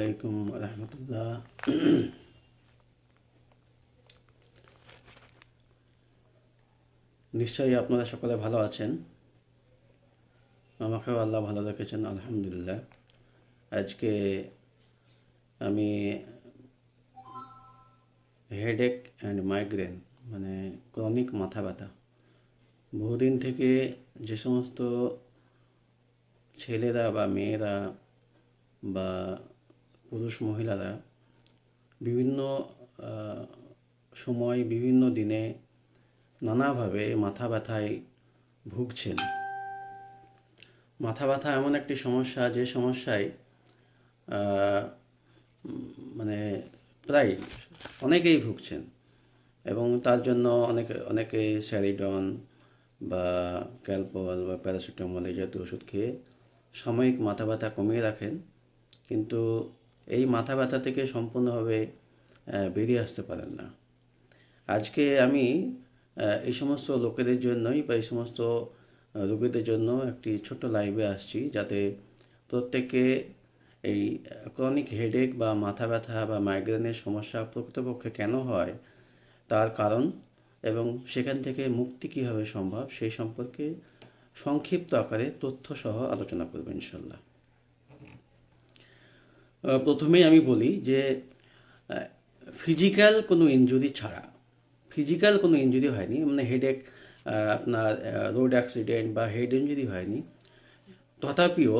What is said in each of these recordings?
আলাইকুম রহমতুল্লাহ। নিশ্চয়ই আপনারা সকলে ভালো আছেন। আমাকেও আল্লাহ ভালো রেখেছেন, আলহামদুলিল্লাহ। আজকে আমি হেডেক অ্যান্ড মাইগ্রেন মানে ক্রনিক মাথা ব্যথা, বহুদিন থেকে যে সমস্ত ছেলেরা বা মেয়েরা বা পুরুষ মহিলারা বিভিন্ন সময় বিভিন্ন দিনে নানাভাবে মাথা ব্যথায় ভুগছেন। মাথা ব্যথা এমন একটি সমস্যা, যে সমস্যায় মানে প্রায় অনেকেই ভুগছেন এবং তার জন্য অনেকে স্যারিডন বা ক্যালপল বা প্যারাসিটামল এই জাতীয় ওষুধ খেয়ে সাময়িক মাথা ব্যথা কমিয়ে রাখেন, কিন্তু এই মাথা ব্যথা থেকে সম্পূর্ণভাবে বেরিয়ে আসতে পারেন না। আজকে আমি এই সমস্ত লোকেদের জন্যই বা এই সমস্ত রোগীদের জন্য একটি ছোট্ট লাইভে আসছি, যাতে প্রত্যেকে এই ক্রনিক হেডেক বা মাথা ব্যথা বা মাইগ্রেনের সমস্যা প্রকৃতপক্ষে কেন হয়, তার কারণ এবং সেখান থেকে মুক্তি কীভাবে সম্ভব সেই সম্পর্কে সংক্ষিপ্ত আকারে তথ্যসহ আলোচনা করব ইনশাল্লাহ। প্রথমেই আমি বলি যে ফিজিক্যাল কোনো ইনজুরি ছাড়া, ফিজিক্যাল কোনো ইনজুরি হয়নি, মানে হেডেক আপনার রোড অ্যাক্সিডেন্ট বা হেড ইনজুরি হয়নি, তথাপিও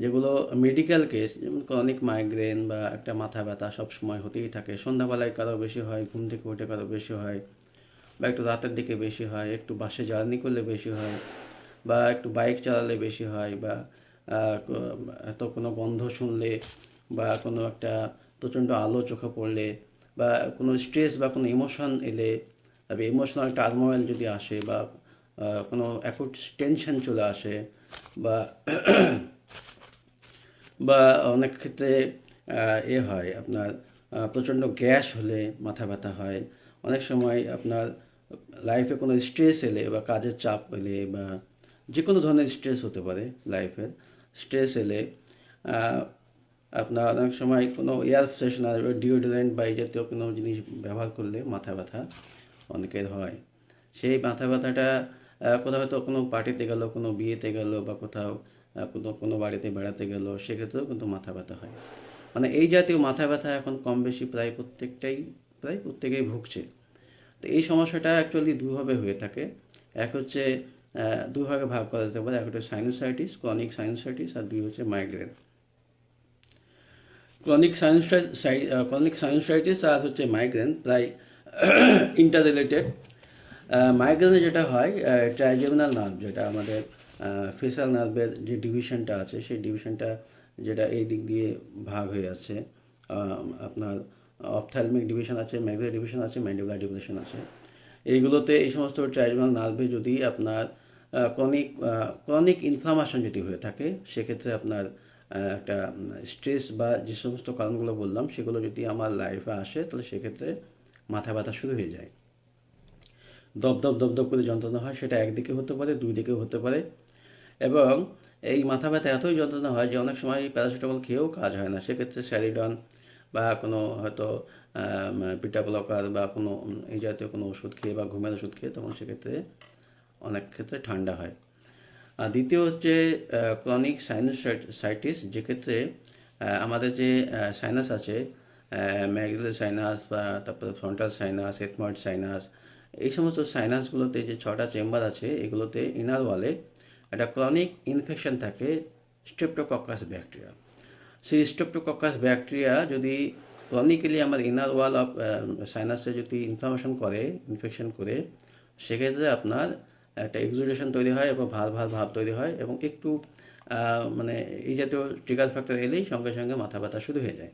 যেগুলো মেডিকেল কেস, যেমন ক্রনিক মাইগ্রেন বা একটা মাথা ব্যথা সব সময় হতেই থাকে, সন্ধ্যাবেলায় কারো বেশি হয়, ঘুম থেকে উঠে কারো বেশি হয়, বা একটু রাতের দিকে বেশি হয়, একটু বাসে জার্নি করলে বেশি হয়, বা একটু বাইক চালালে বেশি হয়, বা এত কোনো গন্ধ শুনলে বা কোনো একটা প্রচণ্ড আলো চোখে পড়লে বা কোনো স্ট্রেস বা কোনো ইমোশন এলে, তবে ইমোশনাল টার্মোয়েল যদি আসে বা কোনো অ্যাকুট টেনশন চলে আসে, বা বা অনেক ক্ষেত্রে হয় আপনার প্রচণ্ড গ্যাস হলে মাথা ব্যথা হয়, অনেক সময় আপনার লাইফে কোনো স্ট্রেস এলে বা কাজের চাপ এলে বা যে কোনো ধরনের স্ট্রেস হতে পারে, লাইফের স্ট্রেস এলে আপনার অনেক সময় কোনো এয়ার ফ্রেশনার বা ডিওডোরেন্ট বা এই জাতীয় কোনো জিনিস ব্যবহার করলে মাথা ব্যথা অনেকের হয়। সেই মাথা ব্যথাটা কোথাও হয়তো কোনো পার্টিতে গেল, কোনো বিয়েতে গেল, বা কোথাও কোনো বাড়িতে বেড়াতে গেল, সেক্ষেত্রেও কিন্তু মাথা ব্যথা হয়। মানে এই জাতীয় মাথা ব্যথা এখন কম বেশি প্রায় প্রত্যেকেই ভুগছে। তো এই সমস্যাটা অ্যাকচুয়ালি দুভাবে হয়ে থাকে। এক হচ্ছে দুভাগে ভাগ করা যেতে পারে, এক হচ্ছে সাইনোসাইটিস, ক্রনিক সাইনোসাইটিস, আর দুই হচ্ছে মাইগ্রেন। ক্রনিক সাইনোসাইটিস আর হচ্ছে মাইগ্রেন প্রায় ইন্টার রিলেটেড। মাইগ্রেনে যেটা হয়, ট্রাইজেমিনাল নার্ভ, যেটা আমাদের ফেসাল নার্ভের যে ডিভিশনটা আছে, সেই ডিভিশনটা যেটা এই দিক দিয়ে ভাগ হয়ে আছে, আপনার অপথ্যালমিক ডিভিশন আছে, ম্যাক্সিলারি ডিভিশন আছে, ম্যান্ডিবুলার ডিভিশন আছে। এইগুলোতে এই সমস্ত ট্রাইজেমিনাল নার্ভে যদি আপনার ক্রনিক ইনফ্লামেশন যদি হয়ে থাকে, সেক্ষেত্রে আপনার একটা স্ট্রেস বা যে সমস্ত কারণগুলো বললাম সেগুলো যদি আমার লাইফে আসে, তাহলে সেক্ষেত্রে মাথা ব্যথা শুরু হয়ে যায়। দপ করে যন্ত্রণা হয়, সেটা একদিকে হতে পারে, দুই দিকেও হতে পারে, এবং এই মাথা ব্যথা এতই যন্ত্রণা হয় যে অনেক সময় প্যারাসিটামল খেয়েও কাজ হয় না। সেক্ষেত্রে স্যারিডন বা কোনো হয়তো বিটা ব্লকার বা কোনো এই জাতীয় কোনো ওষুধ খেয়ে বা ঘুমের ওষুধ খেয়ে, তখন সেক্ষেত্রে অনেক ক্ষেত্রে ঠান্ডা হয়। আর দ্বিতীয় হচ্ছে ক্রনিক সাইনোসাইটিস, যেক্ষেত্রে আমাদের যে সাইনাস আছে, ম্যাক্সিলারি সাইনাস বা তারপরে ফ্রন্টাল সাইনাস, এথময়েড সাইনাস, এই সমস্ত সাইনাসগুলোতে যে 6টা চেম্বার আছে, এগুলোতে ইনার ওয়ালে একটা ক্রনিক ইনফেকশন থাকে, স্ট্রেপ্টোকক্কাস ব্যাকটেরিয়া। সেই স্ট্রেপ্টোকক্কাস ব্যাকটেরিয়া যদি ক্রনিক্যালি আমার ইনার ওয়াল অফ সাইনাসে যদি ইনফেকশন করে, সেক্ষেত্রে আপনার একটা এক্সুডেশন তৈরি হয় এবং ভাব তৈরি হয়, এবং একটু মানে এই জাতীয় ট্রিগার ফ্যাক্টর এলেই সঙ্গে সঙ্গে মাথা ব্যথা শুরু হয়ে যায়।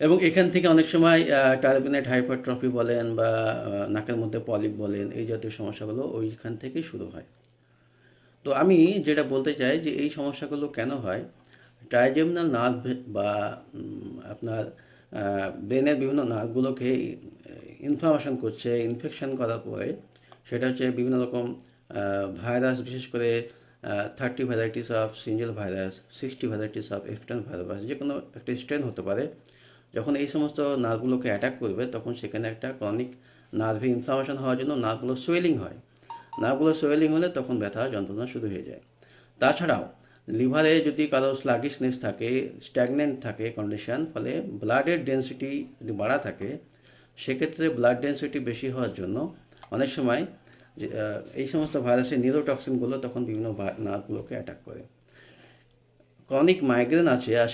এবং এখান থেকে অনেক সময় টার্বিনেট হাইপারট্রফি বলেন বা নাকের মধ্যে পলিপ বলেন, এই জাতীয় সমস্যাগুলো ওইখান থেকেই শুরু হয়। তো আমি যেটা বলতে চাই যে এই সমস্যাগুলো কেন হয়, ট্রাইজেমিনাল নার্ভ বা আপনার ব্রেনের বিভিন্ন নার্ভগুলোকে ইনফ্লামেশন করছে, ইনফেকশন করার পরে সেটা হচ্ছে বিভিন্ন রকম ভাইরাস, বিশেষ করে 30 varieties of single virus, 60 varieties of external virus, যে কোনো একটা স্ট্রেন হতে পারে। যখন এই সমস্ত নার্ভগুলোকে অ্যাটাক করবে তখন সেখানে একটা ক্রনিক নার্ভে ইনফ্লামেশন হওয়ার জন্য নার্ভগুলো সোয়েলিং হয়। নার্ভগুলো সোয়েলিং হলে তখন ব্যথা যন্ত্রণা শুরু হয়ে যায়। তাছাড়াও লিভারে যদি কারো স্লাগিশনেস থাকে, স্ট্যাগনেন্ট থাকে কন্ডিশন, ফলে ব্লাডের ডেন্সিটি যদি বাড়া থাকে, সেক্ষেত্রে ব্লাড ডেন্সিটি বেশি হওয়ার জন্য অনেক সময় এই সমস্ত ভাইরাসের নিউরোটক্সিনগুলো তখন বিভিন্ন নার্ভগুলোকে অ্যাটাক করে। ক্রনিক মাইগ্রেন আছে আর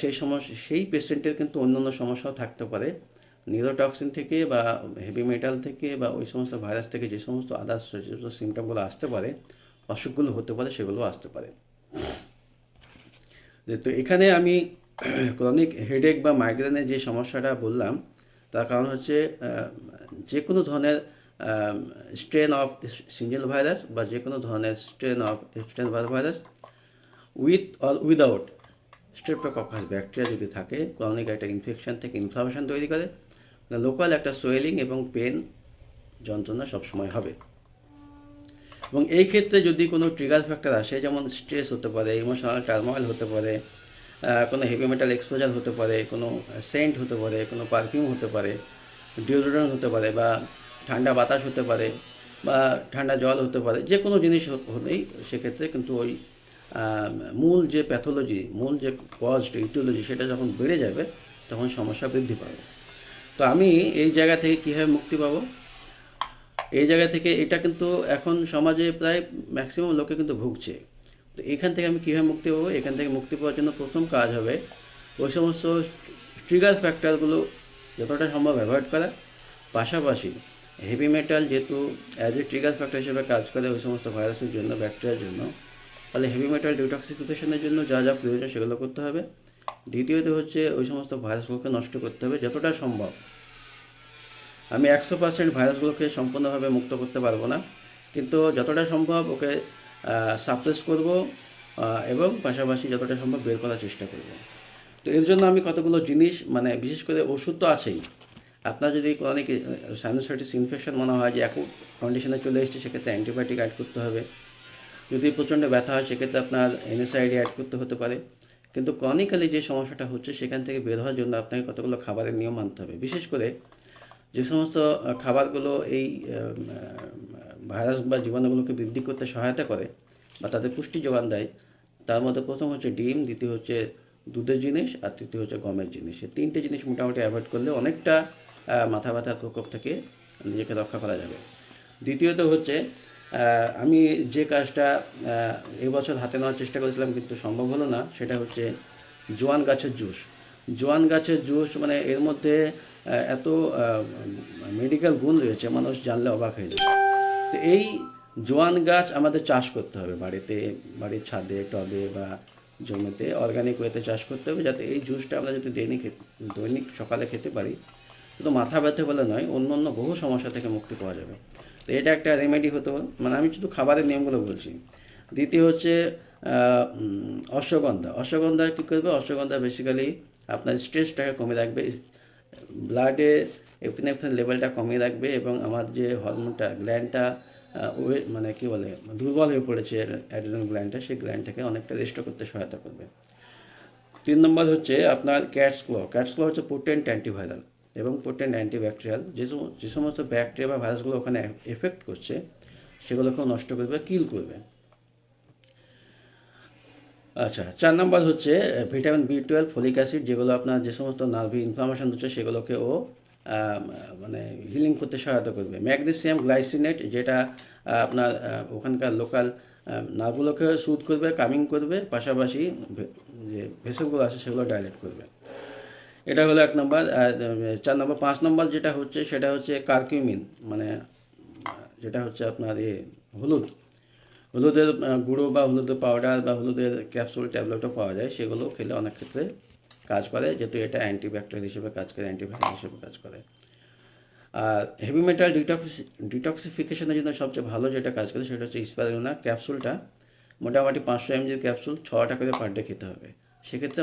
সেই পেশেন্টের কিন্তু অন্যান্য সমস্যাও থাকতে পারে, নিউরোটক্সিন থেকে বা হেভি মেটাল থেকে বা ওই সমস্ত ভাইরাস থেকে যে সমস্ত আদার্স সিমটমগুলো আসতে পারে, অসুখগুলো হতে পারে, সেগুলো আসতে পারে। তো এখানে আমি ক্রনিক হেডেক বা মাইগ্রেনের যে সমস্যাটা বললাম, তার কারণ হচ্ছে যে কোনো ধরনের স্ট্রেন অফ সিঙ্গেল ভাইরাস বা যে কোনো ধরনের strain of extender virus with or without streptococcus bacteria যদি থাকে, ক্রনিক একটা ইনফেকশন থেকে ইনফ্লামেশন তৈরি করে, লোকাল একটা সোয়েলিং এবং পেন যন্ত্রণা সবসময় হবে। এবং এই ক্ষেত্রে যদি কোনো ট্রিগার ফ্যাক্টর আসে, যেমন স্ট্রেস হতে পারে, ইমোশনাল টার্মোয়েল হতে পারে, কোনো হেভি মেটাল এক্সপোজার হতে পারে, কোনো সেন্ট হতে পারে, কোনো পারফিউম হতে পারে, ডিওডোরেন্ট হতে পারে, বা ঠান্ডা বাতাস হতে পারে, বা ঠান্ডা জল হতে পারে, যে কোনো জিনিস হলেই সেক্ষেত্রে কিন্তু ওই মূল যে প্যাথোলজি, মূল যে কজ ইটিওলজি, সেটা যখন বেড়ে যাবে তখন সমস্যা বৃদ্ধি পাবে। তো আমি এই জায়গা থেকে কীভাবে মুক্তি পাবো? এই জায়গা থেকে এটা কিন্তু এখন সমাজে প্রায় ম্যাক্সিমাম লোকে কিন্তু ভুগছে। তো এখান থেকে আমি কীভাবে মুক্তি পাবো? এখান থেকে মুক্তি পাওয়ার জন্য প্রথম কাজ হবে ওই সমস্ত ট্রিগার ফ্যাক্টরগুলো যতটা সম্ভব অ্যাভয়েড করা। পাশাপাশি হেভি মেটাল যেহেতু অ্যাজ এ ট্রিগার ফ্যাক্টর হিসেবে কাজ করে ওই সমস্ত ভাইরাসের জন্য, ব্যাকটেরিয়ার জন্য, তাহলে হেভি মেটাল ডিটক্সিফিকেশনের জন্য যা যা প্রয়োজন সেগুলো করতে হবে। দ্বিতীয়ত হচ্ছে ওই সমস্ত ভাইরাসগুলোকে নষ্ট করতে হবে যতটা সম্ভব। আমি 100% ভাইরাসগুলোকে সম্পূর্ণভাবে মুক্ত করতে পারবো না, কিন্তু যতটা সম্ভব ওকে সাপ্রেস করব এবং পাশাপাশি যতটা সম্ভব বের করার চেষ্টা করব। তো এর জন্য আমি কতগুলো জিনিস, মানে বিশেষ করে ওষুধ তো আছেই। আপনার যদি ক্রনিক সাইনোসাইটিস ইনফেকশন মনে হয় যে অ্যাকুট কন্ডিশনে চলে এসেছে, সেক্ষেত্রে অ্যান্টিবায়োটিক অ্যাড করতে হবে। যদি প্রচণ্ড ব্যথা হয় সেক্ষেত্রে আপনার এনএসআইডি অ্যাড করতে হতে পারে। কিন্তু ক্রনিক্যালি যে সমস্যাটা হচ্ছে সেখান থেকে বের হওয়ার জন্য আপনাকে কতগুলো খাবারের নিয়ম মানতে হবে। বিশেষ করে যে সমস্ত খাবারগুলো এই ভাইরাস বা জীবাণুগুলোকে বৃদ্ধি করতে সহায়তা করে বা তাদের পুষ্টি যোগান দেয়, তার মধ্যে প্রথম হচ্ছে ডিম, দ্বিতীয় হচ্ছে দুধের জিনিস, আর তৃতীয় হচ্ছে গমের জিনিস। এই তিনটে জিনিস মোটামুটি অ্যাভয়েড করলে অনেকটা মাথা ব্যথার প্রকোপ থেকে নিজেকে রক্ষা করা যাবে। দ্বিতীয়ত হচ্ছে আমি যে কাজটা এবছর হাতে নেওয়ার চেষ্টা করেছিলাম কিন্তু সম্ভব হলো না, সেটা হচ্ছে জোয়ান গাছের জুস। জোয়ান গাছের জুস মানে এর মধ্যে এত মেডিকেল গুণ রয়েছে, মানুষ জানলে অবাক হয়ে যাবে। তো এই জোয়ান গাছ আমাদের চাষ করতে হবে বাড়িতে, বাড়ির ছাদে, টবে বা জমিতে অর্গানিক ওয়েতে চাষ করতে হবে, যাতে এই জুসটা আমরা যদি দৈনিক সকালে খেতে পারি, শুধু মাথা ব্যথা বলে নয়, অন্য অন্য বহু সমস্যা থেকে মুক্তি পাওয়া যাবে। তো এটা একটা রেমেডি হতে পারে, মানে আমি শুধু খাবারের নিয়মগুলো বলছি। দ্বিতীয় হচ্ছে অশ্বগন্ধা। অশ্বগন্ধা কী করবে? অশ্বগন্ধা বেসিক্যালি আপনার স্ট্রেসটাকে কমে রাখবে, ব্লাডে এপিনেফ্রিন লেভেলটা কমিয়ে রাখবে এবং আমার যে হরমোনটা, গ্ল্যান্ডটা মানে কী বলে দুর্বল হয়ে পড়েছে অ্যাড্রিনাল গ্ল্যান্ডটা, সেই গ্ল্যান্ডটাকে অনেকটা রেস্টোর করতে সহায়তা করবে। 3 নম্বর হচ্ছে আপনার ক্যাটস ক্ল। ক্যাটস ক্ল হচ্ছে পোটেন্ট অ্যান্টিভাইরাল এবং পোটেন্ট অ্যান্টিব্যাকটেরিয়াল। যে সমস্ত ব্যাকটেরিয়া বা ভাইরাসগুলো ওখানে এফেক্ট করছে সেগুলোকেও নষ্ট করবে, কিল করবে। আচ্ছা, 4 নম্বর হচ্ছে ভিটামিন B12, ফলিক অ্যাসিড, যেগুলো আপনার যে সমস্ত নার্ভি ইনফ্লামেশন হচ্ছে সেগুলোকেও মানে হিলিং করতে সহায়তা করবে। ম্যাগনেসিয়াম গ্লাইসিনেট, যেটা আপনার ওখানকার লোকাল নার্ভগুলোকে সুদ করবে, কামিং করবে, পাশাপাশি যে ভেসেলগুলো আছে সেগুলো ডাইলেট করবে। এটা হলো 1 নম্বর। 4 নম্বর। 5 নম্বর যেটা হচ্ছে সেটা হচ্ছে কারকিউমিন, মানে যেটা হচ্ছে আপনার হলুদের গুঁড়ো বা হলুদের পাউডার বা হলুদের ক্যাপসুল, ট্যাবলেটও পাওয়া যায়, সেগুলো খেলে অনেক ক্ষেত্রে কাজ করে, যেহেতু এটা অ্যান্টিব্যাকটেরিয়াল হিসেবে কাজ করে, অ্যান্টিভাইরাল হিসেবে কাজ করে। আর হেভি মেটাল ডিটক্সিফিকেশনের জন্য সবচেয়ে ভালো যেটা কাজ করে সেটা হচ্ছে স্পাইরুলিনা ক্যাপসুলটা। মোটামুটি 500 mg ক্যাপসুল 6টা করে পার ডে খেতে হবে, সেক্ষেত্রে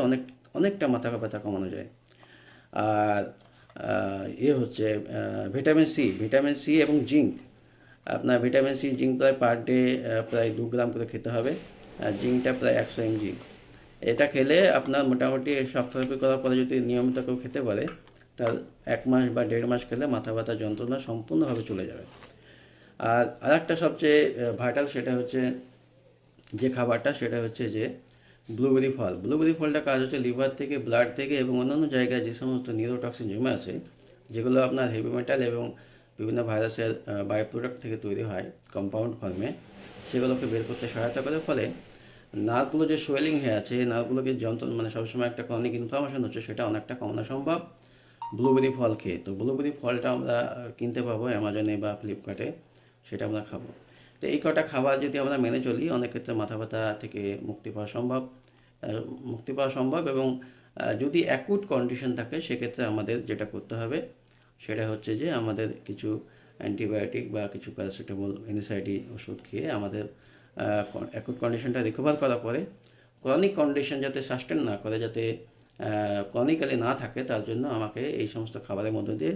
অনেকটা মাথা ব্যথা কমানো যায়। আর হচ্ছে ভিটামিন সি এবং জিঙ্ক। আপনার ভিটামিন সি, জিঙ্ক প্রায় পার ডে প্রায় 2 গ্রাম করে খেতে হবে। জিঙ্কটা প্রায় 100 mg। এটা খেলে আপনার মোটামুটি শক থেরাপি করার পরে যদি নিয়মিত কেউ খেতে পারে, তার 1 মাস বা 1.5 মাস খেলে মাথা ব্যথার যন্ত্রণা সম্পূর্ণভাবে চলে যাবে। আর আরেকটা সবচেয়ে ভাইটাল, সেটা হচ্ছে যে খাবারটা, সেটা হচ্ছে যে ব্লুবেরি ফল। ব্লুবেরি ফলটা কাজ হচ্ছে লিভার থেকে, ব্লাড থেকে এবং অন্যান্য জায়গায় যে সমস্ত নিউরোটক্সিন জমে আছে, যেগুলো আপনার হেভি মেটাল এবং বিভিন্ন ভাইরাসের বাই প্রোডাক্ট থেকে তৈরি হয় কম্পাউন্ড ফর্মে, সেগুলোকে বের করতে সহায়তা করে। ফলে নার্ভগুলো যে সোয়েলিং হয়ে আছে, নার্ভগুলোকে যন্ত্রণা মানে সবসময় একটা ক্রনিক ইনফ্লামেশন হচ্ছে, সেটা অনেকটা কমানো সম্ভব ব্লুবেরি ফল খেয়ে। তো ব্লুবেরি ফলটা আমরা কিনতে পাবো অ্যামাজনে বা ফ্লিপকার্টে, সেটা আমরা খাবো। তো এই কটা খাবার যদি আমরা মেনে চলি, অনেক ক্ষেত্রে মাথা ব্যথা থেকে মুক্তি পাওয়া সম্ভব। এবং যদি অ্যাকুট কন্ডিশন থাকে, সেক্ষেত্রে আমাদের যেটা করতে হবে সেটা হচ্ছে যে আমাদের কিছু অ্যান্টিবায়োটিক বা কিছু প্যারাসিটামল, এনএসআইডি ওষুধ খেয়ে আমাদের অ্যাকুট কন্ডিশনটা রিকভার করার পরে ক্রনিক কন্ডিশন যাতে সাস্টেন না করে, যাতে ক্রনিক্যালি না থাকে, তার জন্য আমাকে এই সমস্ত খাবারের মধ্যে দিয়ে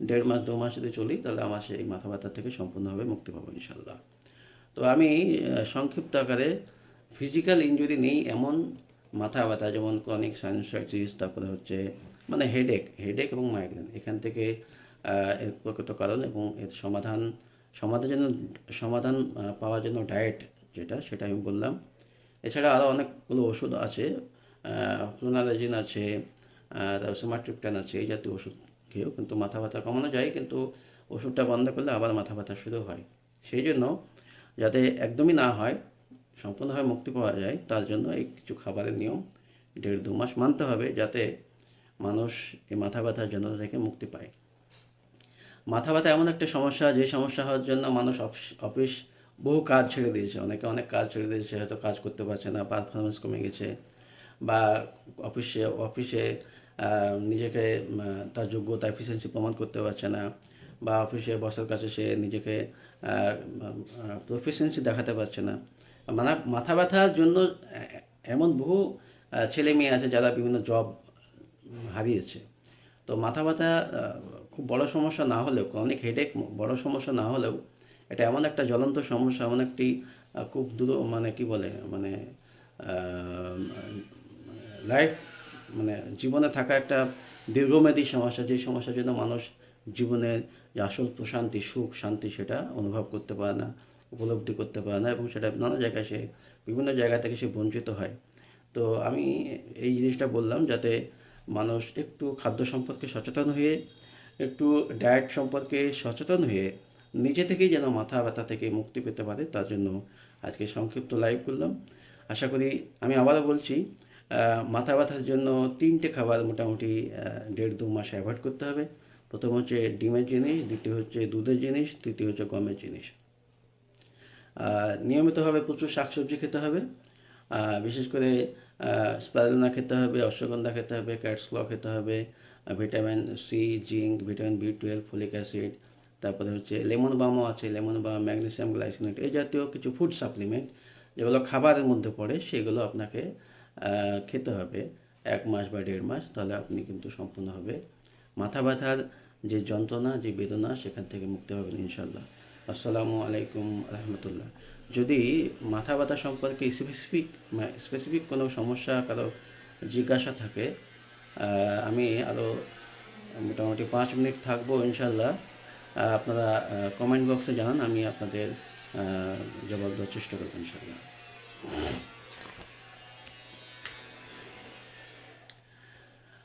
1.5 মাস 2 মাস যদি চলি, তাহলে আমার সেই মাথা ব্যথা থেকে সম্পূর্ণভাবে মুক্তি পাবো ইনশাল্লাহ। তো আমি সংক্ষিপ্ত আকারে ফিজিক্যাল ইনজুরি নেই এমন মাথা ব্যথা, যেমন ক্রনিক সাইনোসাইটিস, তারপরে হচ্ছে মানে হেডেক এবং মাইগ্রেন, এখান থেকে এর প্রকৃত কারণ এবং এর সমাধানের জন্য সমাধান পাওয়ার জন্য ডায়েট সেটা আমি বললাম। এছাড়া আরও অনেকগুলো ওষুধ আছে, ফ্লুনালাজিন আছে, তারপর সুমাট্রিপটান আছে, এই জাতীয় ওষুধ খেয়েও কিন্তু মাথা ব্যথা কমানো যায়, কিন্তু ওষুধটা বন্ধ করলে আবার মাথা ব্যথা শুরু হয়। সেই জন্য যাতে একদমই না হয়, সম্পূর্ণভাবে মুক্তি পাওয়া যায়, তার জন্য এই কিছু খাবারের নিয়ম 1.5-2 মাস মানতে হবে, যাতে মানুষ এই মাথা ব্যথার যন্ত্রণা থেকে মুক্তি পায়। মাথা ব্যথা এমন একটা সমস্যা, যে সমস্যা হওয়ার জন্য মানুষ অফিস বহু কাজ ছেড়ে দিয়েছে, অনেকে অনেক কাজ ছেড়ে দিয়েছে, হয়তো কাজ করতে পারছে না, পারফরমেন্স কমে গেছে, বা অফিসে নিজেকে তার যোগ্যতা এফিসিয়েন্সি প্রমাণ করতে পারছে না, বা অফিসে বসের কাছে সে নিজেকে প্রফিসিয়েন্সি দেখাতে পারছে না। মানে মাথা ব্যথার জন্য এমন বহু ছেলে মেয়ে আছে যারা বিভিন্ন জব হারিয়েছে। তো মাথা ব্যথা খুব বড় সমস্যা না হলেও, ক্রনিক হেডেক বড় সমস্যা না হলেও, এটা এমন একটা জ্বলন্ত সমস্যা, এমন একটি খুব মানে কি বলে, মানে লাইফ, মানে জীবনে থাকা একটা দীর্ঘমেয়াদী সমস্যা, যে সমস্যার জন্য মানুষ জীবনের যে আসল প্রশান্তি, সুখ, শান্তি, সেটা অনুভব করতে পারে না, উপলব্ধি করতে পারে না, এবং সেটা নানা জায়গায় বিভিন্ন জায়গা থেকে সে বঞ্চিত হয়। তো আমি এই জিনিসটা বললাম যাতে মানুষ একটু খাদ্য সম্পর্কে সচেতন হয়ে, একটু ডায়েট সম্পর্কে সচেতন হয়ে নিজে থেকেই যেন মাথা ব্যথা থেকে মুক্তি পেতে পারে, তার জন্য আজকে সংক্ষিপ্ত লাইভ করলাম। আশা করি, আমি আবারও বলছি, মাথা ব্যথার জন্য 3টে খাবার মোটামুটি 1.5-2 মাস অ্যাভয়েড করতে হবে। প্রথম হচ্ছে ডিমের জিনিস, দ্বিতীয় হচ্ছে দুধের জিনিস, তৃতীয় হচ্ছে গমের জিনিস। নিয়মিতভাবে প্রচুর শাকসবজি খেতে হবে, বিশেষ করে স্পারুলিনা খেতে হবে, অশ্বগন্ধা খেতে হবে, ক্যাটস ক্ল খেতে হবে, vitamin C, zinc, vitamin B12, folic acid, তারপরে হচ্ছে লেমন বামও আছে, লেমন বাম, ম্যাগনেসিয়াম, গ্লাইসিনেট, এই জাতীয় কিছু ফুড সাপ্লিমেন্ট যেগুলো খাবারের মধ্যে পড়ে, সেগুলো আপনাকে খেতে হবে 1 মাস বা 1.5 মাস। তাহলে আপনি কিন্তু সম্পূর্ণভাবে মাথা ব্যথার যে যন্ত্রণা, যে বেদনা, সেখান থেকে মুক্তি পাবেন ইনশাল্লাহ। আসসালামু আলাইকুম রহমতুল্লাহ। যদি মাথা ব্যথা সম্পর্কে স্পেসিফিক কোনো সমস্যা কারো জিজ্ঞাসা থাকে, আমি আরও মোটামুটি 5 মিনিট থাকবো ইনশাল্লাহ। আপনারা কমেন্ট বক্সে জানান, আমি আপনাদের জবাব দেওয়ার চেষ্টা করবো ইনশাল্লাহ।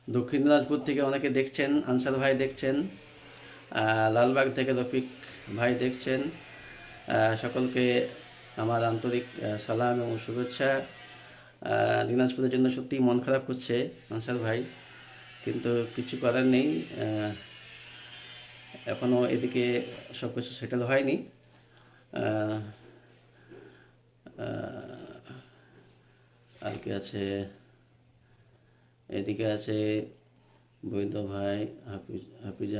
দক্ষিণ দিনাজপুর থেকে অনেকে দেখছেন, আনসার ভাই দেখছেন, লালবাগ থেকে রফিক ভাই দেখছেন। সকলকে আমার আন্তরিক সালাম এবং শুভেচ্ছা। দিনাজপুরের জন্য সত্যিই মন খারাপ করছে আনসার ভাই, কিন্তু কিছু করার নেই, এখনও এদিকে সব কিছু সেটেল হয়নি। আর কি আছে, এদিকে আছে বৈদ্য ভাই, হাফিজ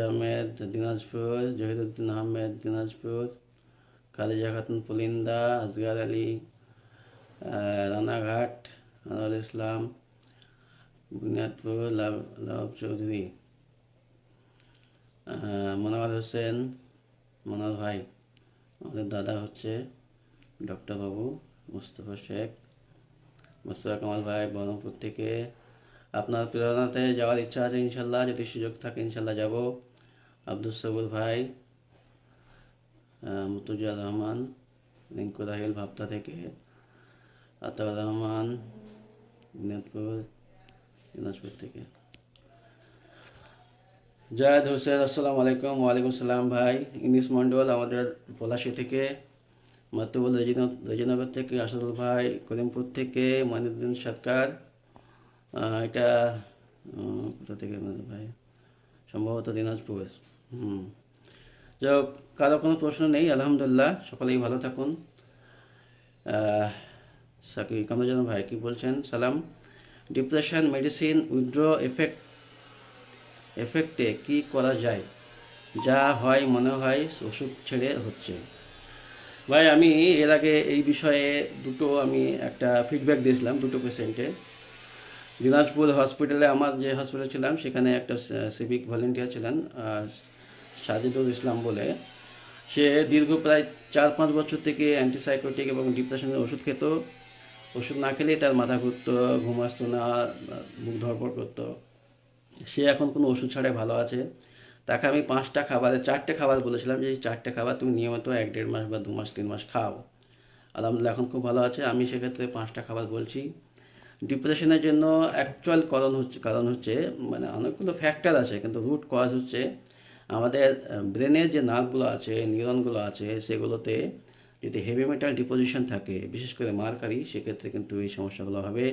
আহমেদ দিনাজপুর, জহিরুদ্দিন আহমেদ দিনাজপুর, খালেজা খাতুন পুলিন্দা, আসগার আলী রানাঘাট, আনোয়ার ইসলাম বুনিয়াদপুর, লাভ চৌধুরী, মনোয়ার হোসেন, মনোয়ার ভাই আমাদের দাদা হচ্ছে, ডক্টর বাবু, মুস্তফা শেখ, মুস্তফা কামাল ভাই বহরমপুর থেকে। আপনার প্রেরণাতে যাওয়ার ইচ্ছা আছে ইনশাল্লাহ, যদি সুযোগ থাকে ইনশাল্লাহ যাব। আব্দুল সবুর ভাই, মুতুজা রহমান, রিঙ্কু রাহিল ভাবতা থেকে, আতাউর রহমান দিনাজপুর থেকে। জায়দ হোসেন, আসসালামু আলাইকুম। ওয়ালাইকুম সালাম ভাই। ইনিস মন্ডল আমাদের পলাশী থেকে, মাতুবুল রেজিনগর থেকে, আসাদুল ভাই করিমপুর থেকে, মঈনুদ্দিন সরকার, এটা কোথা থেকে ভাই, সম্ভবত দিনাজপুর। যাই হোক, কারো কোনো প্রশ্ন নেই, আলহামদুলিল্লাহ, সকলেই ভালো থাকুন। সাকিব কামরুজ্জামান ভাই কি বলছেন? সালাম। ডিপ্রেশন মেডিসিন উইথড্র এফেক্টে কি করা যায়? যা হয় মনে হয় ওষুধ ছেড়ে হচ্ছে। ভাই আমি এর আগে এই বিষয়ে আমি একটা ফিডব্যাক দিয়েছিলাম দুটো পেশেন্টে। দিনাজপুর হসপিটালে, আমার যে হসপিটালে ছিলাম সেখানে একটা সিভিক ভলেন্টিয়ার ছিলেন সাজিদুল ইসলাম বলে। সে দীর্ঘ প্রায় 4-5 বছর থেকে অ্যান্টিসাইকোটিক এবং ডিপ্রেশনের ওষুধ খেত। ওষুধ না খেলেই তার মাথা ঘুরতো, ঘুম আসতো না, মুখ ধরপড় করতো। সে এখন কোনো ওষুধ ছাড়াই ভালো আছে। তাকে আমি 4টে খাবার বলেছিলাম যে এই 4টে খাবার তুমি নিয়মিত 1-1.5 মাস বা 2 মাস 3 মাস খাও। আলহামদুলিল্লাহ এখন খুব ভালো আছে। আমি সেক্ষেত্রে 5টা খাবার বলছি। ডিপ্রেশনের জন্য অ্যাকচুয়াল কারণ হচ্ছে মানে অনেকগুলো ফ্যাক্টর আছে, কিন্তু রুট কজ হচ্ছে আমাদের ব্রেনের যে নার্ভগুলো আছে, নিউরনগুলো আছে, সেগুলোতে যদি হেভি মেটাল ডিপোজিশন থাকে, বিশেষ করে মার্কারি, সেক্ষেত্রে কিন্তু এই সমস্যাগুলো হবে।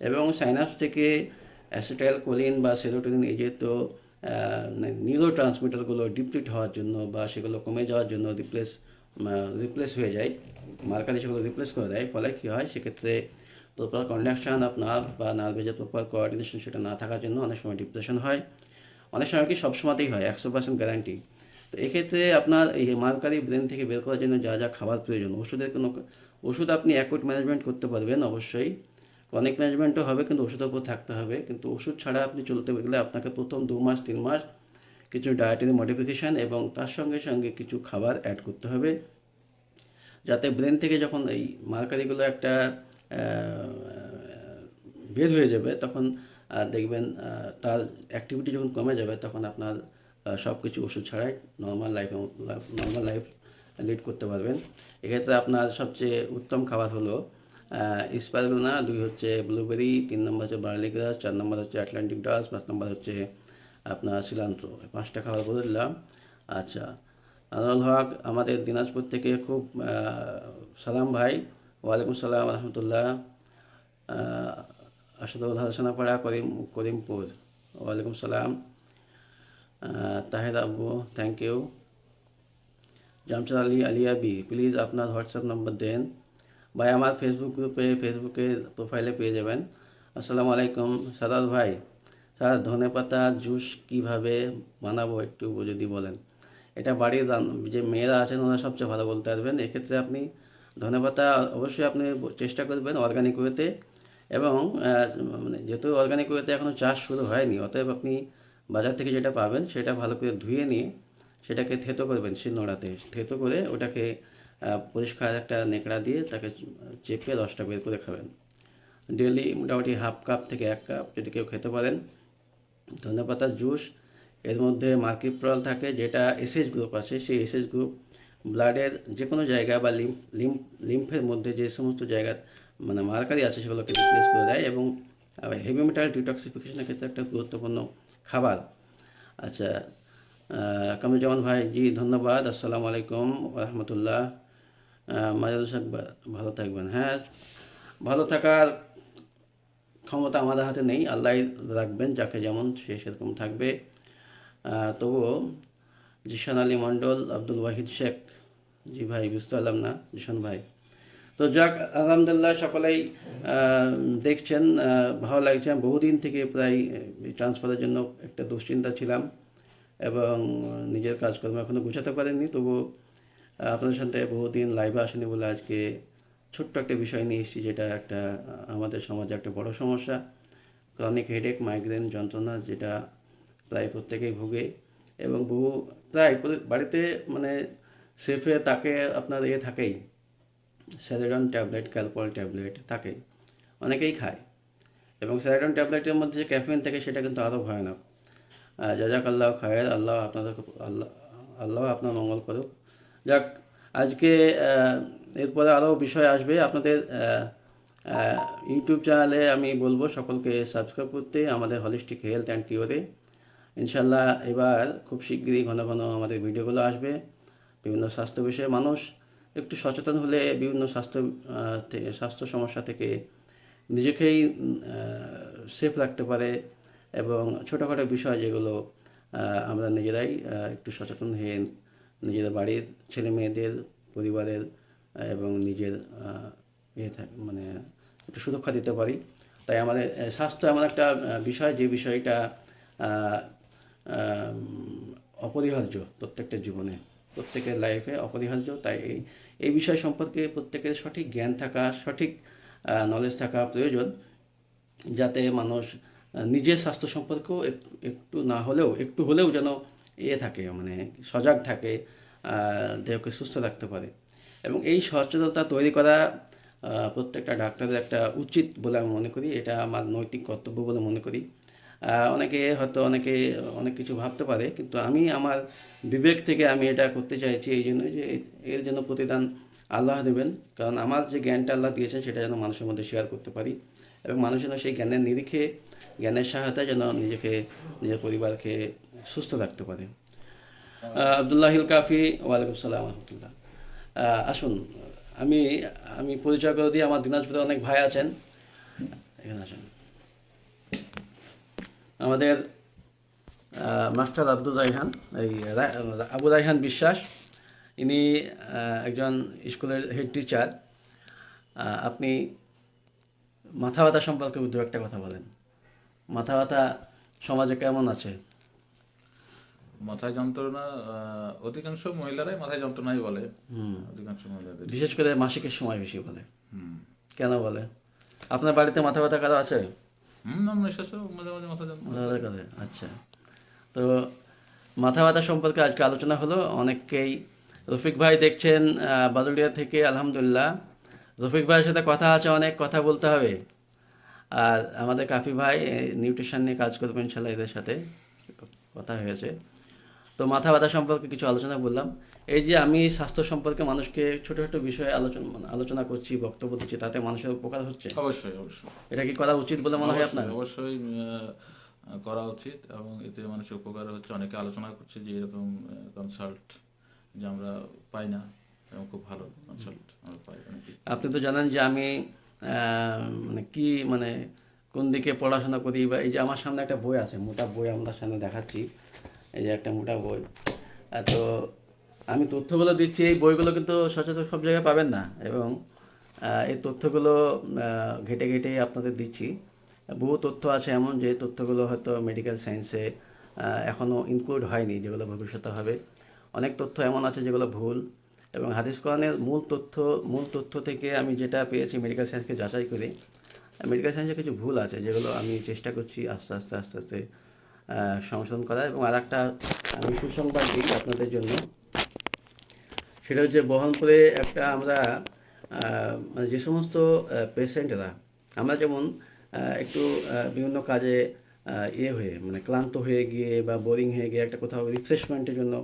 এবং সাইনাপস থেকে অ্যাসিটাইল কোলিন বা সেরোটোনিন, এই যে তো নিউরো ট্রান্সমিটারগুলো ডিপ্লিট হওয়ার জন্য বা সেগুলো কমে যাওয়ার জন্য রিপ্লেস হয়ে যায়, মার্কারি সেগুলো রিপ্লেস করে দেয়। ফলে কী হয়, সেক্ষেত্রে প্রপার কন্ডাকশান অফ নার্ভ বা নার্ভের যে প্রপার কোঅর্ডিনেশন সেটা না থাকার জন্য অনেক সময় ডিপ্রেশন হয়। অনেক সময় কি সবসময়তেই হয়, 100% গ্যারান্টি। তো এক্ষেত্রে আপনার এই মার্কারি ব্রেন থেকে বের করার জন্য যা যা খাবার প্রয়োজন, ওষুধ আপনি অ্যাকুট ম্যানেজমেন্ট করতে পারবেন অবশ্যই, ক্রনিক ম্যানেজমেন্টও হবে, কিন্তু ওষুধের উপর থাকতে হবে। কিন্তু ওষুধ ছাড়া আপনি চলতে গেলে আপনাকে প্রথম 2 মাস 3 মাস কিছু ডায়েটারি মডিফিকেশান এবং তার সঙ্গে সঙ্গে কিছু খাবার অ্যাড করতে হবে, যাতে ব্রেন থেকে যখন এই মার্কারিগুলো একটা বের হয়ে যাবে, তখন দেখবেন তার অ্যাক্টিভিটি যখন কমে যাবে, তখন আপনার সব কিছু ওষুধ ছাড়াই নর্মাল লাইফ লিড করতে পারবেন। এক্ষেত্রে আপনার সবচেয়ে উত্তম খাবার হলো স্পাইরুলিনা, 2 হচ্ছে ব্লুবেরি, 3 নম্বর হচ্ছে বার্লি গ্রাস, 4 নম্বর হচ্ছে আটলান্টিক ডাস্ট, 5 নম্বর হচ্ছে আপনার সিলান্ত্র। 5টা খাবার বলে দিলাম। আচ্ছা, আনোয়ার হক আমাদের দিনাজপুর থেকে, খুব সালাম ভাই। ওয়ালাইকুম সালাম রহমতুল্লাহ। আসাদুল হাসানাপাড়া, করিমপুর, ওয়ালাইকুম সালাম। তাহের আব্বু, thank you. Jamshed Ali Aliyabi, please আপনার হোয়াটসঅ্যাপ নম্বর দেন। ভাই আমার ফেসবুকের প্রোফাইলে পেয়ে যাবেন। আসসালামু আলাইকুম সাদাত ভাই। স্যার ধনেপাতার জুস কীভাবে বানাবো একটু যদি বলেন। এটা বাড়ির যে মেয়েরা আছেন ওরা সবচেয়ে ভালো বলতে পারবেন। এক্ষেত্রে আপনি ধনেপাতা অবশ্যই আপনি চেষ্টা করবেন অর্গানিক ওয়েতে, এবং মানে যেহেতু অর্গানিক ওয়েতে এখনও চাষ শুরু হয়নি, অতএব আপনি বাজার থেকে যেটা পাবেন সেটা ভালো করে ধুয়ে নিয়ে সেটাকে থেতো করবেন, শিলনোড়াতে থেতো করে ওটাকে পরিষ্কার একটা নেকড়া দিয়ে তাকে চেপে রসটা বের করে খাবেন। ডেলি মোটামুটি ½ কাপ থেকে 1 কাপ যদি কেউ খেতে পারেন। ধনেপাতার জুস, এর মধ্যে মার্কিপ্রল থাকে, যেটা এসএইচ গ্রুপ আছে, সেই এসএইচ গ্রুপ ব্লাডের যে কোনো জায়গা বা লিম্ফের মধ্যে যে সমস্ত জায়গা মানে মার্কারি আছে সেগুলোকে রিপ্লেস করে দেয়, এবং হেভি মেটাল ডিটক্সিফিকেশনের ক্ষেত্রে একটা গুরুত্বপূর্ণ খাবার। আচ্ছা, কামরুজ্জামান ভাই, জি ধন্যবাদ। আসসালামু আলাইকুম রহমতুল্লাহ। মাজাদুল শেখ, ভালো থাকবেন। হ্যাঁ, ভালো থাকার ক্ষমতা আমাদের হাতে নেই, আল্লাহ রাখবেন, যাকে যেমন সে সেরকম থাকবে। তবুও জিশান আলী মণ্ডল, আব্দুল ওয়াহিদ শেখ, জি ভাই বুঝতে পারলাম না জিশান ভাই। তো যাক, আলহামদুলিল্লাহ, সকলেই দেখছেন, ভালো লাগছে। বহুদিন থেকে প্রায় ট্রান্সফারের জন্য একটা দুশ্চিন্তা ছিলাম, এবং নিজের কাজকর্ম এখনও গুছাতে পারিনি। তবু আপনাদের সাথে বহুদিন লাইভে আসেনি বলে আজকে ছোট্ট একটা বিষয় নিয়ে এসেছি, যেটা একটা আমাদের সমাজে একটা বড় সমস্যা, ক্রনিক হেডেক, মাইগ্রেন যন্ত্রণা, যেটা প্রায় প্রত্যেকেই ভোগে, এবং প্রায় বাড়িতে মানে সেফে তাকে আপনার থাকেই, স্যারিডন ট্যাবলেট, ক্যালপল ট্যাবলেট থাকে, অনেকেই খায়। এবং স্যারিডন ট্যাবলেটের মধ্যে যে ক্যাফেইন থাকে সেটা কিন্তু আরও ভয়ানক। জাজাকাল্লাহ খায়ের, আল্লাহ আপনার মঙ্গল করুক। যাক, আজকে এরপরে আরও বিষয় আসবে। আপনাদের ইউটিউব চ্যানেলে আমি বলবো সকলকে সাবস্ক্রাইব করতে, আমাদের হলিস্টিক হেলথ অ্যান্ড কিওরে। ইনশাল্লাহ এবার খুব শীঘ্রই ঘন ঘন আমাদের ভিডিওগুলো আসবে। বিভিন্ন স্বাস্থ্য বিষয়ে মানুষ একটু সচেতন হলে বিভিন্ন স্বাস্থ্য সমস্যা থেকে নিজেকেই সেফ রাখতে পারে। এবং ছোটোখাটো বিষয় যেগুলো আমরা নিজেরাই একটু সচেতন হয়ে নিজের বাড়ির ছেলে মেয়েদের, পরিবারের এবং নিজের মানে একটু সুরক্ষা দিতে পারি। তাই আমাদের স্বাস্থ্য এমন একটা বিষয়, যে বিষয়টা অপরিহার্য প্রত্যেকটা জীবনে, প্রত্যেকের লাইফে অপরিহার্য। তাই এই বিষয় সম্পর্কে প্রত্যেকের সঠিক জ্ঞান থাকা, সঠিক নলেজ থাকা প্রয়োজন, যাতে মানুষ নিজের স্বাস্থ্য সম্পর্কেও একটু না হলেও একটু হলেও যেন থাকে, মানে সজাগ থাকে, দেহকে সুস্থ রাখতে পারে। এবং এই সচেতনতা তৈরি করা প্রত্যেকটা ডাক্তারের একটা উচিত বলে আমি মনে করি। এটা আমার নৈতিক কর্তব্য বলে মনে করি। অনেকে অনেক কিছু ভাবতে পারে, কিন্তু আমি আমার বিবেক থেকে আমি এটা করতে চাইছি, এই জন্য যে এর জন্য প্রতিদান আল্লাহ দেবেন। কারণ আমার যে জ্ঞানটা আল্লাহ দিয়েছেন সেটা যেন মানুষের মধ্যে শেয়ার করতে পারি, এবং মানুষ যেন সেই জ্ঞানের নিরিখে, জ্ঞানের সহায়তায় যেন নিজের পরিবারকে সুস্থ রাখতে পারে। আবদুল্লাহিল কাফি, ওয়ালাইকুম সালাম রহমতুল্লাহ। আসুন, আমি আমি পরিচয় করে দিই। আমার দিনাজপুরে অনেক ভাই আছেন, এখানে আসেন। আমাদের মাস্টার আব্দুল রায়হান, আবু রায়হান বিশ্বাস, ইনি একজন স্কুলের হেড টিচার। আপনি মাথা ব্যথা সম্পর্কে দু একটা কথা বলেন। মাথা ব্যথা সমাজে কেমন আছে? মাথায় যন্ত্রণা অধিকাংশ মহিলারাই মাথায় যন্ত্রণাই বলে। অধিকাংশ মহিলাদের, বিশেষ করে মাসিকের সময় বেশি বলে। কেন বলে? আপনার বাড়িতে মাথা ব্যথা কারো আছে? মাঝে মাঝে মাথা যন্ত্রণা। আচ্ছা, তো মাথা ব্যথা সম্পর্কে আজকে আলোচনা হলো। অনেককেই, রফিক ভাই দেখছেন বাদুড়িয়া থেকে, আলহামদুলিল্লাহ। রফিক ভাইয়ের সাথে কথা আছে, অনেক কথা বলতে হবে। আর আমাদের কাফি ভাই নিউট্রিশন নিয়ে কাজ করবেন ইনশাল্লাহ, এদের সাথে কথা হয়েছে। তো মাথা ব্যথা সম্পর্কে কিছু আলোচনা বললাম। এই যে আমি স্বাস্থ্য সম্পর্কে মানুষকে ছোটো ছোটো বিষয়ে আলোচনা করছি, বক্তব্য দিচ্ছি, তাতে মানুষের উপকার হচ্ছে। অবশ্যই অবশ্যই এটা কি করা উচিত বলে মনে হয় আপনার? অবশ্যই করা উচিত, এবং এতে মানুষের উপকার হচ্ছে। অনেকে আলোচনা করছে যে এরকম কনসাল্ট যে আমরা পাই না, এবং খুব ভালো কনসাল্ট আমরা পাই অনেকে। আপনি তো জানেন যে আমি মানে কোন দিকে পড়াশোনা করি, বা এই যে আমার সামনে একটা বই আছে, মোটা বই আমরা সামনে দেখাচ্ছি, এই যে একটা মোটা বই। তো আমি তথ্যগুলো দিচ্ছি, এই বইগুলো কিন্তু সচরাচর সব জায়গায় পাবেন না, এবং এই তথ্যগুলো ঘেটে ঘেটে আপনাদের দিচ্ছি। বহু তথ্য আছে এমন, যে তথ্যগুলো হয়তো মেডিকেল সায়েন্সে এখনও ইনক্লুড হয়নি, যেগুলো ভবিষ্যতে হবে। অনেক তথ্য এমন আছে যেগুলো ভুল, এবং হাদিস কোরআনের মূল তথ্য থেকে আমি যেটা পেয়েছি মেডিকেল সায়েন্সকে যাচাই করে, মেডিকেল সায়েন্সে কিছু ভুল আছে, যেগুলো আমি চেষ্টা করছি আস্তে আস্তে সংশোধন করা। এবং আর একটা আমি সুসংবাদ দিই আপনাদের জন্য, সেটা হচ্ছে বহরমপুরে একটা আমরা মানে যে সমস্ত পেশেন্টরা, আমরা যেমন একটু বিভিন্ন কাজে মানে ক্লান্ত হয়ে গিয়ে বা বোরিং হয়ে গিয়ে একটা কোথাও রিফ্রেশমেন্টের জন্য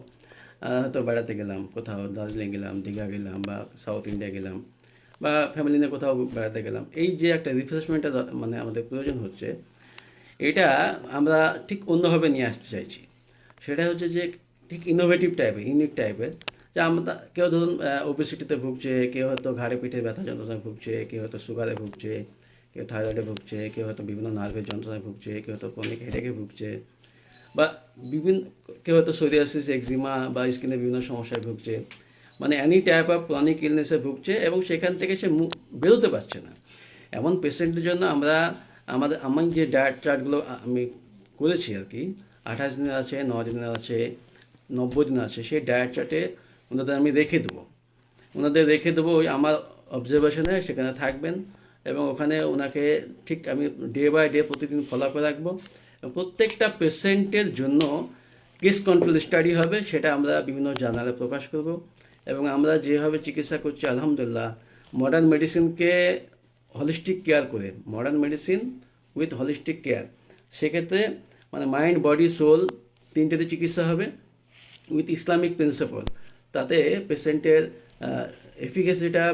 হয়তো বেড়াতে গেলাম, কোথাও দার্জিলিং গেলাম, দীঘা গেলাম, বা সাউথ ইন্ডিয়া গেলাম, বা ফ্যামিলি নিয়ে কোথাও বেড়াতে গেলাম, এই যে একটা রিফ্রেশমেন্টের মানে আমাদের প্রয়োজন হচ্ছে, এটা আমরা ঠিক অন্যভাবে নিয়ে আসতে চাইছি। সেটা হচ্ছে যে ঠিক ইনোভেটিভ টাইপের, ইউনিক টাইপের। যে আমরা কেউ ধরুন ওবেসিটিতে ভুগছে, কেউ হয়তো ঘাড়ে পিঠে ব্যথা যন্ত্রণায় ভুগছে, কেউ হয়তো সুগারে ভুগছে, কেউ থাইরয়েডে ভুগছে, কেউ হয়তো বিভিন্ন নার্ভের যন্ত্রণায় ভুগছে, কেউ হয়তো ক্রনিক হেডেকে ভুগছে, বা কেউ হয়তো সোরিয়াসিস, এক্সিমা বা স্কিনের বিভিন্ন সমস্যায় ভুগছে। মানে অ্যানি টাইপ অফ ক্রনিক ইলনেসে ভুগছে, এবং সেখান থেকে সে বেরোতে পারছে না। এমন পেশেন্টের জন্য আমি যে ডায়েট চার্টগুলো আমি করেছি আর কি, 28 দিনের আছে, 9 দিনের আছে, 90 দিনের আছে, সেই ডায়েট চার্টে ওনাদের আমি রেখে দেবো ওই আমার অবজারভেশনে, সেখানে থাকবেন, এবং ওখানে ওনাকে ঠিক আমি ডে বাই ডে প্রতিদিন ফলো করে রাখবো। প্রত্যেকটা পেশেন্টের জন্য কেস কন্ট্রোল স্টাডি হবে, সেটা আমরা বিভিন্ন জার্নালে প্রকাশ করব। এবং আমরা যেভাবে চিকিৎসা করছি, আলহামদুলিল্লাহ মডার্ন মেডিসিনকে হলিস্টিক কেয়ার করে, modern medicine with holistic care, সেক্ষেত্রে মানে মাইন্ড বডি সোল তিনটেতে চিকিৎসা হবে উইথ ইসলামিক প্রিন্সিপাল। তাতে পেশেন্টের এফিকেসিটা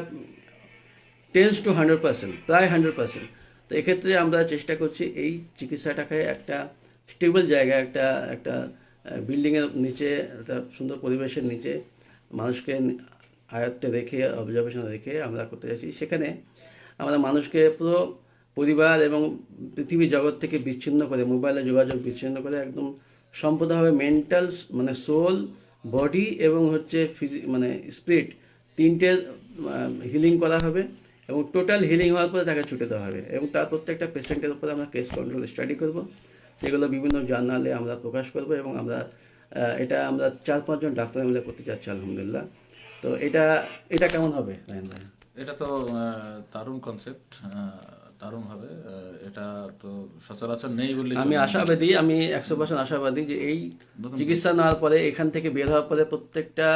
10 to 100%, প্রায় 100%। তো এক্ষেত্রে আমরা চেষ্টা করছি এই চিকিৎসাটাকে একটা স্টেবল জায়গায়, একটা একটা বিল্ডিংয়ের নিচে, একটা সুন্দর পরিবেশের নিচে মানুষকে আয়ত্তে রেখে, অবজারভেশনে রেখে আমরা করতে চাইছি। সেখানে আমরা মানুষকে পুরো পরিবার এবং পৃথিবীর জগৎ থেকে বিচ্ছিন্ন করে, মোবাইলে যোগাযোগ বিচ্ছিন্ন করে, একদম সম্পূর্ণভাবে মেন্টাল, মানে সোল, বডি এবং হচ্ছে মানে স্পিরিট, তিনটে হিলিং করা হবে এবং টোটাল হিলিং হওয়ার পরে তাকে ছুটে দেওয়া হবে। এবং তার প্রত্যেকটা পেশেন্টের উপরে আমরা কেস কন্ট্রোল স্টাডি করব, সেগুলো বিভিন্ন জার্নালে আমরা প্রকাশ করব। এবং আমরা এটা আমরা 4-5 জন ডাক্তার মিলে করতে চাচ্ছি আলহামদুলিল্লাহ। তো এটা এটা কেমন হবে রায়হান ভাই? এটা তো দারুণ কনসেপ্ট, দারুণ হবে। এটা তো সচরাচর নেই বললে আমি আশাবাদী, আমি 100% আশাবাদী যে এই চিকিৎসা নেওয়ার পরে, এখান থেকে বের হওয়ার পরে প্রত্যেকটা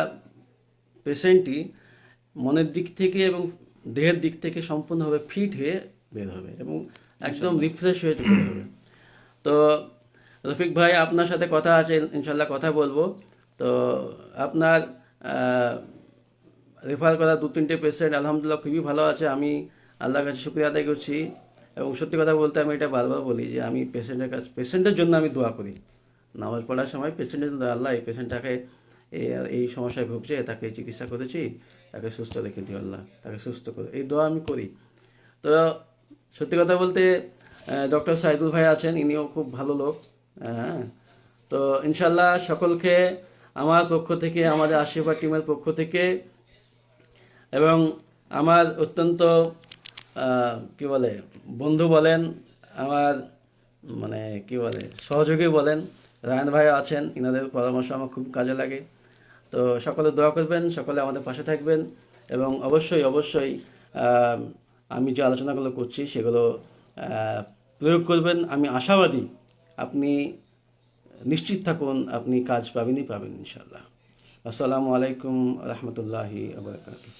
পেশেন্টই মনের দিক থেকে এবং দেহের দিক থেকে সম্পূর্ণভাবে ফিট হয়ে বের হবে এবং একদম রিফ্রেশ হয়ে বের হবে। তো রফিক ভাই, আপনার সাথে কথা আছে, ইনশাল্লাহ কথা বলবো। তো আপনার রেফার করা 2-3টে পেশেন্ট আলহামদুলিল্লাহ খুবই ভালো আছে। আমি আল্লাহর কাছে শুকরিয়া আদায় করছি। এবং সত্যি কথা বলতে আমি এটা বারবার বলি যে আমি পেশেন্টের জন্য আমি দোয়া করি। নামাজ পড়ার সময় পেশেন্টের জন্য, আল্লাহ এই পেশেন্টটাকে এই সমস্যায় ভুগছে, তাকে চিকিৎসা করেছি, তাকে সুস্থ রেখে দিও আল্লাহ, তাকে সুস্থ করে, এই দোয়া আমি করি। তো সত্যি কথা বলতে ডক্টর সাইদুল ভাই আছেন, ইনিও খুব ভালো লোক। হ্যাঁ, তো ইনশাল্লাহ সকলকে আমার পক্ষ থেকে, আমাদের আশীর্বাদ টিমের পক্ষ থেকে এবং আমার অত্যন্ত কি বলে বন্ধু বলেন, আমার মানে কি বলে সহযোগী বলেন, রায়হান ভাই আছেন, ইনাদের পরামর্শ আমার খুব কাজে লাগে। তো সকলে দোয়া করবেন, সকলে আমাদের পাশে থাকবেন এবং অবশ্যই অবশ্যই আমি যে আলোচনাগুলো করছি সেগুলো প্রয়োগ করবেন। আমি আশাবাদী, আপনি নিশ্চিত থাকুন, আপনি কাজ পাবেনই পাবেন ইনশাআল্লাহ। আসসালামু আলাইকুম রহমতুল্লাহি ওয়া বারাকাতুহু।